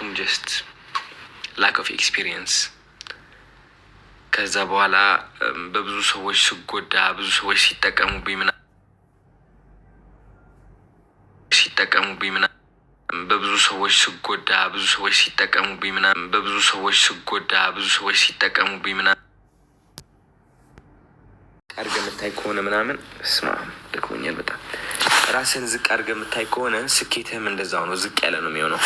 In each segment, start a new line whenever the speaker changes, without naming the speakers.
ምክንያቱም ጀስት ላክ ኦፍ ኤክስፒሪየንስ ከዛ በኋላ በብዙ ሰዎች ስጎዳ ብዙ ሰዎች ሲጠቀሙብኝ በብዙ ሰዎች ስጎዳ ብዙ ሰዎች ሲጠቀሙብኝ በብዙ ሰዎች ስጎዳ ብዙ ሰዎች ሲጠቀሙብኝ አድርገህ የምታይ ከሆነ ምናምን ስማ ደክሞኛል በጣም ራስን ዝቅ አድርገህ የምታይ ከሆነ ስኬትህም እንደዛው ነው፣ ዝቅ ያለ ነው የሚሆነው።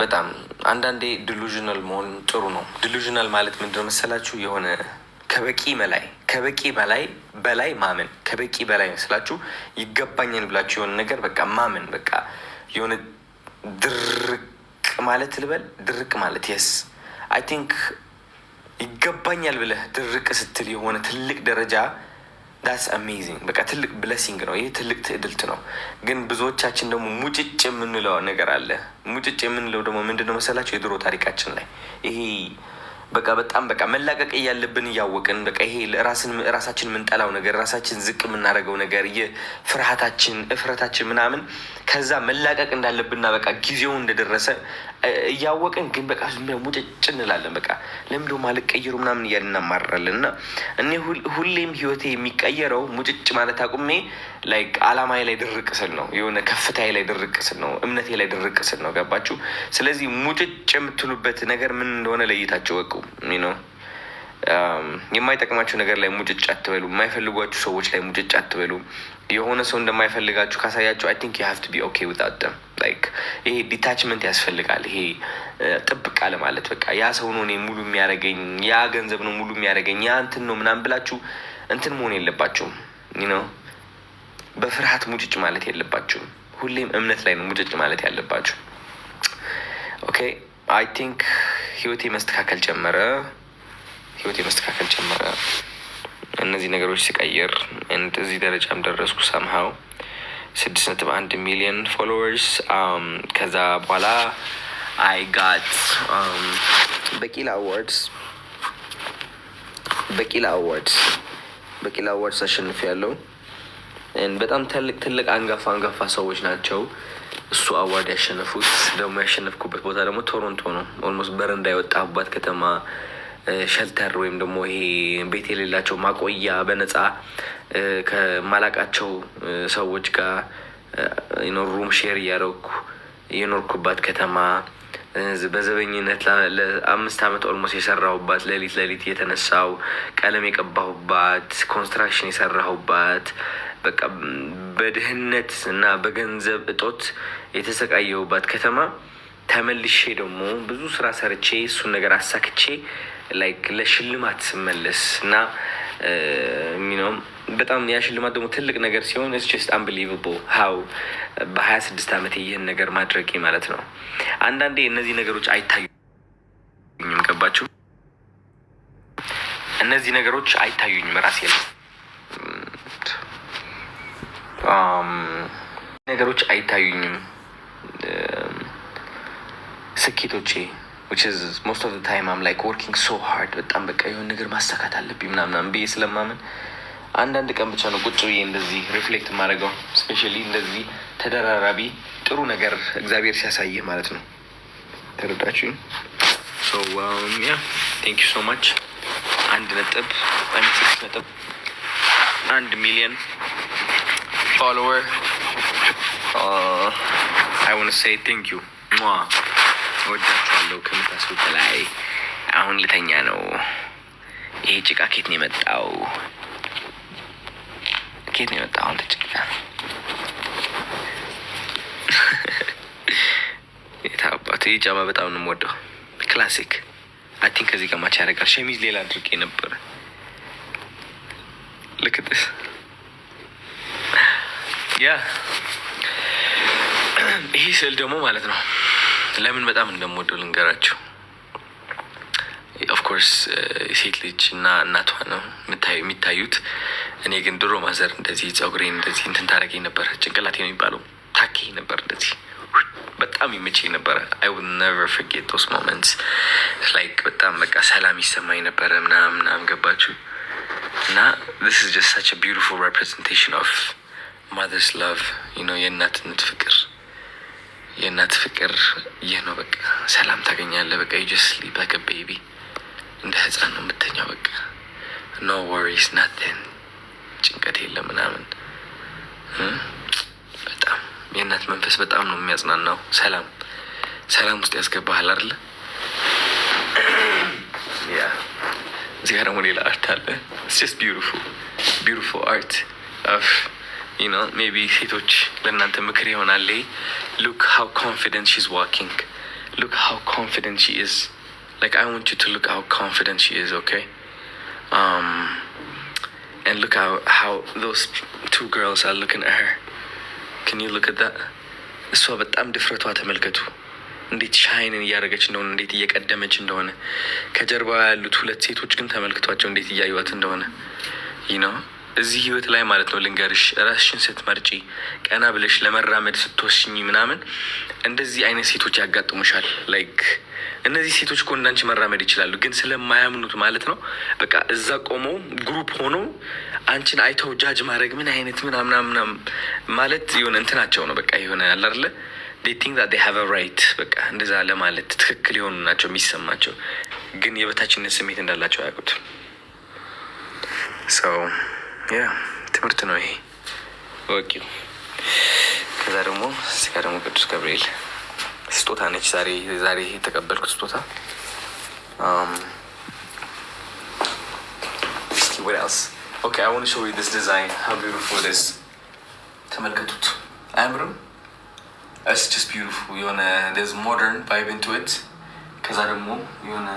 በጣም አንዳንዴ ዲሉዥናል መሆን ጥሩ ነው። ዲሉዥናል ማለት ምንድነው መሰላችሁ? የሆነ ከበቂ በላይ ማመን፣ ከበቂ በላይ መስላችሁ ይገባኛል ብላችሁ የሆነ ነገር በቃ ማመን፣ በቃ የሆነ ድርቅ ማለት ልበል፣ ድርቅ ማለት የስ አይ ቲንክ ይገባኛል ብለህ ድርቅ ስትል የሆነ ትልቅ ደረጃ ዳትስ አሜዚንግ፣ በቃ ትልቅ ብለሲንግ ነው። ይሄ ትልቅ ትዕድልት ነው። ግን ብዙዎቻችን ደግሞ ሙጭጭ የምንለው ነገር አለ። ሙጭጭ የምንለው ደግሞ ምንድነው መሰላችሁ? የድሮ ታሪካችን ላይ ይሄ በቃ በጣም በቃ መላቀቅ እያለብን እያወቅን በቃ ይሄ ራሳችን የምንጠላው ነገር፣ ራሳችን ዝቅ የምናደርገው ነገር፣ የፍርሃታችን እፍረታችን ምናምን ከዛ መላቀቅ እንዳለብንና በቃ ጊዜው እንደደረሰ እያወቅን ግን በቃ ሙጭጭ እንላለን። በቃ ለምንድነው ማልቀየሩ ምናምን እያልን እናማራለን። እና እኔ ሁሌም ህይወቴ የሚቀየረው ሙጭጭ ማለት አቁሜ ላይክ አላማዬ ላይ ድርቅ ስል ነው፣ የሆነ ከፍታዬ ላይ ድርቅ ስል ነው፣ እምነቴ ላይ ድርቅ ስል ነው። ገባችሁ? ስለዚህ ሙጭጭ የምትሉበት ነገር ምን እንደሆነ ለይታችሁ ወቁ። ነው የማይጠቅማችሁ ነገር ላይ ሙጭጭ አትበሉ። የማይፈልጓችሁ ሰዎች ላይ ሙጭጭ አትበሉ። የሆነ ሰው እንደማይፈልጋችሁ ካሳያችሁ አይ ቲንክ ዩ ሃቭ ቱ ቢ ኦኬ ዊዛውት ደም። ላይክ ይሄ ዲታችመንት ያስፈልጋል። ይሄ ጥብቅ አለ ማለት በቃ ያ ሰው ነው እኔ ሙሉ የሚያደርገኝ፣ ያ ገንዘብ ነው ሙሉ የሚያደርገኝ፣ ያ እንትን ነው ምናምን ብላችሁ እንትን መሆን የለባችሁም። ነው በፍርሃት ሙጭጭ ማለት የለባችሁም። ሁሌም እምነት ላይ ነው ሙጭጭ ማለት ያለባችሁ። ኦኬ አይ ቲንክ ህይወቴ መስተካከል ጀመረ። እነዚህ ነገሮች ሲቀየር እዚህ ደረጃም ደረስኩ። ሰምሃው 6.1 ሚሊዮን ፎሎወርስ። ከዛ በኋላ አይ ጋት በቂላ አዋርድስ አሸንፍ ያለው በጣም ትልቅ አንጋፋ ሰዎች ናቸው እሱ አዋርድ ያሸነፉት። ደግሞ ያሸነፍኩበት ቦታ ደግሞ ቶሮንቶ ነው። ኦልሞስት በረንዳ የወጣሁባት ከተማ፣ ሸልተር ወይም ደግሞ ይሄ ቤት የሌላቸው ማቆያ በነፃ ከማላቃቸው ሰዎች ጋር ሩም ሼር እያደረኩ የኖርኩባት ከተማ፣ በዘበኝነት ለ5 ዓመት ኦልሞስት የሰራሁባት፣ ሌሊት የተነሳው ቀለም የቀባሁባት፣ ኮንስትራክሽን የሰራሁባት፣ በቃ በድህነት እና በገንዘብ እጦት የተሰቃየሁባት ከተማ ተመልሼ ደግሞ ብዙ ስራ ሰርቼ እሱን ነገር አሳክቼ ላይክ ለሽልማት ስመለስ እና ሚኖም በጣም ያ ሽልማት ደግሞ ትልቅ ነገር ሲሆን it's just unbelievable how በ26 ዓመት ይህን ነገር ማድረጌ ማለት ነው። አንዳንዴ እነዚህ ነገሮች አይታዩኝም። ገባችሁ? እነዚህ ነገሮች አይታዩኝም ራሴ ላይ ነገሮች አይታዩኝም። ስኬቶቼ which is most of the time I'm like working so hard በጣም በቃ የሆነ ነገር ማሳካት አለብኝ ምናምን ብዬ ስለማምን አንዳንድ ቀን ብቻ ነው ቁጭ ብዬ እንደዚህ ሪፍሌክት ማድረገው። ስፔሻሊ እንደዚህ ተደራራቢ ጥሩ ነገር እግዚአብሔር ሲያሳይህ ማለት ነው። ተረዳችሁኝ? so yeah thank you so much 1 ሚሊዮን follower. I want to say thank you. ወዳችኋለሁ ከምታስቡት በላይ። አሁን ልተኛ ነው። ይሄ ጭቃ ኬት ነው የመጣው? አሁን ጭቃ የታባቱ ይህ ጫማ በጣም ነው የምወደው። ክላሲክ አይ ቲንክ ከዚህ ጋር ማች ያደርጋል። ሸሚዝ ሌላ አድርጌ ነበረ። ልክትስ ያ ይሄ ስዕል ደግሞ ማለት ነው ለምን በጣም እንደምወደው ልንገራችሁ። ኦፍኮርስ የሴት ልጅ እና እናቷ ነው የሚታዩት። እኔ ግን ድሮ ማዘር እንደዚህ ፀጉሬን እንደዚህ እንትን ታደርገኝ ነበር። ጭንቅላቴ ነው የሚባለው ታኬ ነበር እንደዚህ በጣም ይመቸኝ ነበረ። I will never forget those moments. like በጣም በቃ ሰላም ይሰማኝ ነበረ ምናምን ገባችሁ? እና this is just such a beautiful representation of mother's love, የእናትነት ፍቅር የእናት ፍቅር ይህ ነው። በቃ ሰላም ታገኛለህ። በቃ ዩጀስ ስሊፕ ላይክ ቤቢ፣ እንደ ህፃን ነው የምተኛው። በቃ ኖ ወሪስ ናትን፣ ጭንቀት የለም ምናምን። በጣም የእናት መንፈስ በጣም ነው የሚያጽናናው። ሰላም ውስጥ ያስገባሃል አይደለ? ያ እዚህ ጋር ደግሞ ሌላ አርት አለ። ኢትስ ጀስት ቢዩቲፉል አርት ኦፍ you know, maybe ሴቶች ለእናንተ ምክር ይሆናል። look how confident she's walking, look how confident she is, like I want you to look how confident she is, okay? And look how those two girls are looking at her. Can you look at that? እሷ በጣም ድፍረቷ ተመልከቱ፣ እንዴት ሻይንን እያደረገች እንደሆነ፣ እንዴት እየቀደመች እንደሆነ። ከጀርባዋ ያሉት ሁለት ሴቶች ግን ተመልክቷቸው እንዴት እያዩዋት እንደሆነ you know። እዚህ ህይወት ላይ ማለት ነው ልንገርሽ፣ ራስሽን ስትመርጪ ቀና ብለሽ ለመራመድ ስትወስኝ ምናምን እንደዚህ አይነት ሴቶች ያጋጥሙሻል። ላይክ እነዚህ ሴቶች እኮ እንዳንቺ መራመድ ይችላሉ፣ ግን ስለማያምኑት ማለት ነው በቃ እዛ ቆመው ግሩፕ ሆኖ አንቺን አይተው ጃጅ ማድረግ ምን አይነት ምናምናምናም ማለት የሆነ እንትናቸው ነው። በቃ የሆነ አለ አይደለ they think that they have a right በቃ እንደዛ ለማለት ትክክል የሆኑ ናቸው የሚሰማቸው፣ ግን የበታችነት ስሜት እንዳላቸው አያውቁት። so ያ ትምህርት ነው ይሄ ወቂው። ከዛ ደግሞ እዚጋ ደግሞ ቅዱስ ገብርኤል ስጦታ ነች። ዛሬ የተቀበልኩት ስጦታ እስኪ what else? Okay, I want to show you this design, how beautiful it is. ተመልከቱት፣ አያምርም? It's just beautiful. የሆነ there's modern vibe into it። ከዛ ደግሞ የሆነ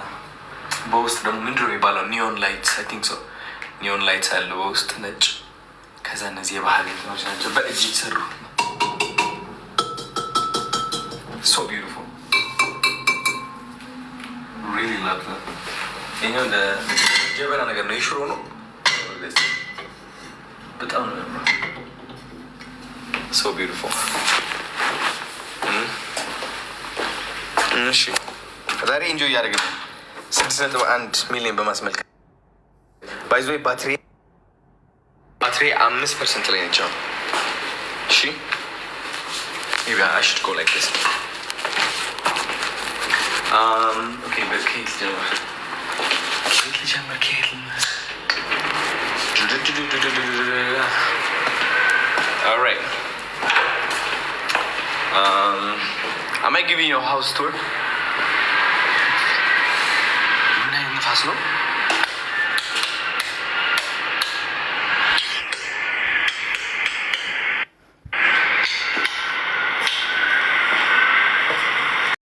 በውስጥ ደግሞ ምንድነው የሚባለው ኒዮን ላይትስ I think so ኒዮን ላይትስ አለ በውስጥ ነጭ። ከዛ እነዚህ የባህል እንትኖች ናቸው በእጅ የተሰሩ so beautiful, really love that። ይሄኛው እንደ ጀበና ነገር ነው፣ የሽሮ ነው በጣም ነው so beautiful። እሺ ዛሬ ኢንጆይ እያደረግን 6.1 ሚሊዮን በማስመልከት ባይዞ ባትሪ 5% ላይ ነች። እሺ maybe I should go like this. Okay, but ከየት ልጀምር? all right, am I giving you a house tour? ምን አይነት ንፋስ ነው?